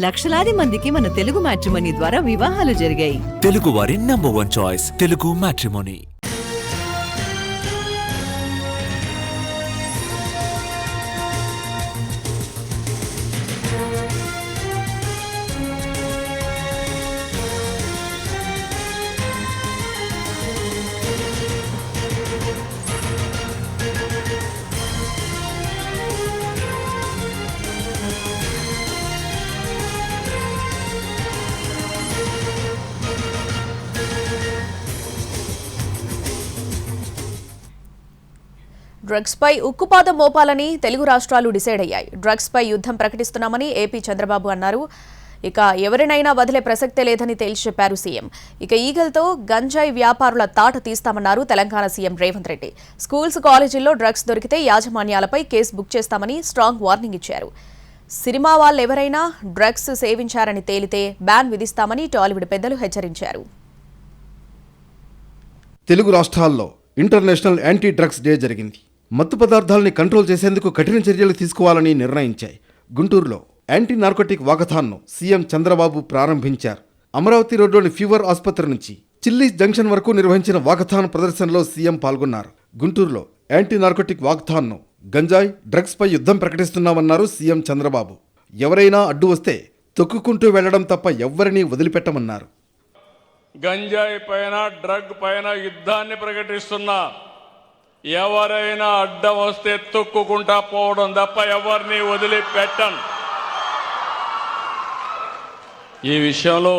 లక్షలాది మందికి మన తెలుగు మ్యాట్రిమోనీ ద్వారా వివాహాలు జరిగాయి. తెలుగు వారి number 1 choice Telugu matrimony. Drugs పై ఉక్కుపాదం మోపాలని తెలుగు రాష్ట్రాలు డిసైడ్ అయ్యాయి. డ్రగ్స్ పై యుద్ధం ప్రకటిస్తున్నామని ఏపీ చంద్రబాబు అన్నారు. ఇక ఎవరినైనా వదిలే ప్రసక్తే లేదని తేల్చి చెప్పారు సీఎం. ఇక ఈగల్తో గంజాయి వ్యాపారుల తాట తీస్తామన్నారు తెలంగాణ సీఎం రేవంత్ రెడ్డి. స్కూల్స్ కాలేజీల్లో డ్రగ్స్ దొరికితే యాజమాన్యాలపై కేసు బుక్ చేస్తామని స్ట్రాంగ్ వార్నింగ్ ఇచ్చారు. సినిమా వాళ్ళెవరైనా డ్రగ్స్ సేవించారని తేలితే బ్యాన్ విధిస్తామని టాలీవుడ్ పెద్దలు హెచ్చరించారు. తెలుగు రాష్ట్రాల్లో ఇంటర్నేషనల్ యాంటీ డ్రగ్స్ డే జరిగింది. మత్తు పదార్థాలని కంట్రోల్ చేసేందుకు కఠిన చర్యలు తీసుకోవాలని నిర్ణయించాయి. గుంటూరులో యాంటీ నార్కోటిక్ వాకథాన్ను సీఎం చంద్రబాబు ప్రారంభించారు. అమరావతి రోడ్లోని ఫీవర్ ఆసుపత్రి నుంచి చిల్లీస్ జంక్షన్ వరకు నిర్వహించిన వాకథాన్ ప్రదర్శనలో సీఎం పాల్గొన్నారు. గుంటూరులో యాంటీ నార్కోటిక్ వాకథాన్ను గంజాయి డ్రగ్స్ పై యుద్ధం ప్రకటిస్తున్నామన్నారు సీఎం చంద్రబాబు. ఎవరైనా అడ్డు వస్తే తొక్కుకుంటూ వెళ్లడం తప్ప ఎవ్వరినీ వదిలిపెట్టమన్నారు. గంజాయి పైన డ్రగ్ పైన యుద్ధాన్ని ప్రకటిస్తున్నా. ఎవరైనా అడ్డం వస్తే తొక్కుకుంటా పోవడం తప్ప ఎవరిని వదిలిపెట్టం. ఈ విషయంలో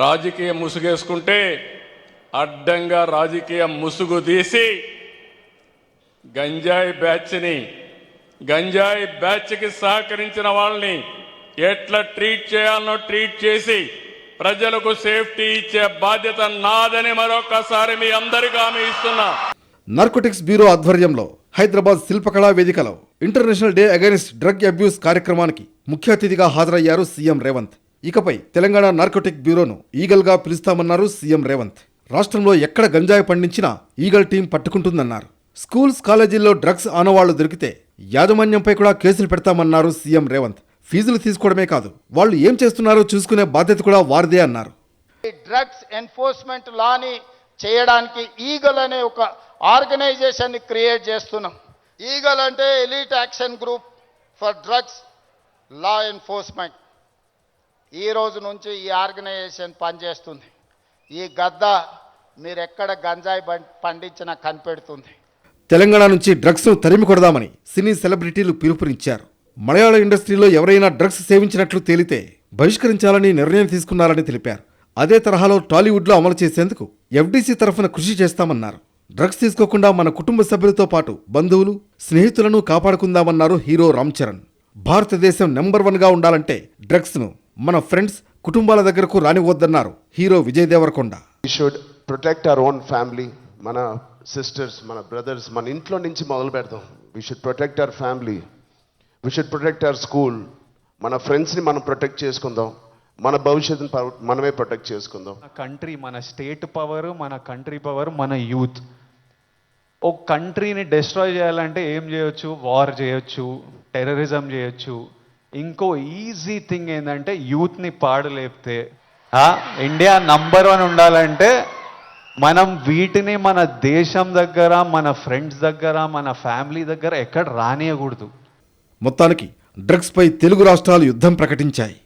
రాజకీయ ముసుగేసుకుంటే అడ్డంగా రాజకీయ ముసుగు తీసి గంజాయి బ్యాచ్కి సహకరించిన వాళ్ళని ఎట్లా ట్రీట్ చేయాలనో ట్రీట్ చేసి ప్రజలకు సేఫ్టీ ఇచ్చే బాధ్యత నాదని మరొకసారి మీ అందరికీ హామీ ఇస్తున్నా. నార్కోటిక్స్ బ్యూరో ఆధ్వర్యంలో హైదరాబాద్ శిల్పకళా వేదికలో international day against drug abuse కార్యక్రమానికి ముఖ్య అతిథిగా హాజరయ్యారు సీఎం రేవంత్. ఇకపై తెలంగాణ నార్కోటిక్ బ్యూరోను ఈగల్గా పిలుస్తామన్నారు సీఎం రేవంత్. రాష్ట్రంలో ఎక్కడ గంజాయి పండించినా ఈగల్ టీం పట్టుకుంటుందన్నారు. స్కూల్స్ కాలేజీల్లో డ్రగ్స్ ఆనవాళ్లు దొరికితే యాజమాన్యంపై కూడా కేసులు పెడతామన్నారు సీఎం రేవంత్. ఫీజులు తీసుకోవడమే కాదు, వాళ్ళు ఏం చేస్తున్నారో చూసుకునే బాధ్యత కూడా వారిదే అన్నారు. డ్రగ్స్ ఎన్ఫోర్స్మెంట్ లాని చేయడానికి ఈగల్ అనే ఒక ఆర్గనైజేషన్ని క్రియేట్ చేస్తున్నాం. ఈగల్ అంటే elite action group for drugs law enforcement. ఈ రోజు నుంచి ఈ ఆర్గనైజేషన్ పనిచేస్తుంది. ఈ గద్ద మీరు ఎక్కడ గంజాయి పండించినా కనిపెడుతుంది. తెలంగాణ నుంచి డ్రగ్స్ను తరిమి కొడదామని సినీ సెలబ్రిటీలు పిలుపునిచ్చారు. మలయాళ ఇండస్ట్రీలో ఎవరైనా డ్రగ్స్ సేవించినట్లు తేలితే బహిష్కరించాలని నిర్ణయం తీసుకున్నారని తెలిపారు. అదే తరహాలో టాలీవుడ్లో అమలు చేసేందుకు ఎఫ్డీసీ తరఫున కృషి చేస్తామన్నారు. డ్రగ్స్ తీసుకోకుండా మన కుటుంబ సభ్యులతో పాటు బంధువులు, స్నేహితులను కాపాడుకుందామన్నారు హీరో రామ్ చరణ్. భారతదేశం నెంబర్ 1గా ఉండాలంటే డ్రగ్స్ను మన ఫ్రెండ్స్, కుటుంబాల దగ్గరకు రానివ్వద్దన్నారు hero Vijay Deverakonda. We should protect our own family, మన సిస్టర్స్, మన బ్రదర్స్, మన ఇంట్లో నుంచి మొదలు పెడతాం. We should protect our family. We should protect our school. మన ఫ్రెండ్స్ని మనం ప్రొటెక్ట్ చేసుకుందాం. మన భవిష్యత్తుని మనమే ప్రొటెక్ట్ చేసుకుందాం. కంట్రీ, మన స్టేట్ పవర్, మన కంట్రీ పవర్, మన యూత్. ఒక కంట్రీని డిస్ట్రాయ్ చేయాలంటే ఏం చేయొచ్చు? వార్ చేయొచ్చు, టెర్రరిజం చేయొచ్చు. ఇంకో ఈజీ థింగ్ ఏంటంటే యూత్ని పాడలేపితే. ఇండియా నంబర్ 1 ఉండాలంటే మనం వీటిని మన దేశం దగ్గర, మన ఫ్రెండ్స్ దగ్గర, మన ఫ్యామిలీ దగ్గర ఎక్కడ రానియకూడదు. మొత్తానికి డ్రగ్స్పై తెలుగు రాష్ట్రాలు యుద్ధం ప్రకటించాయి.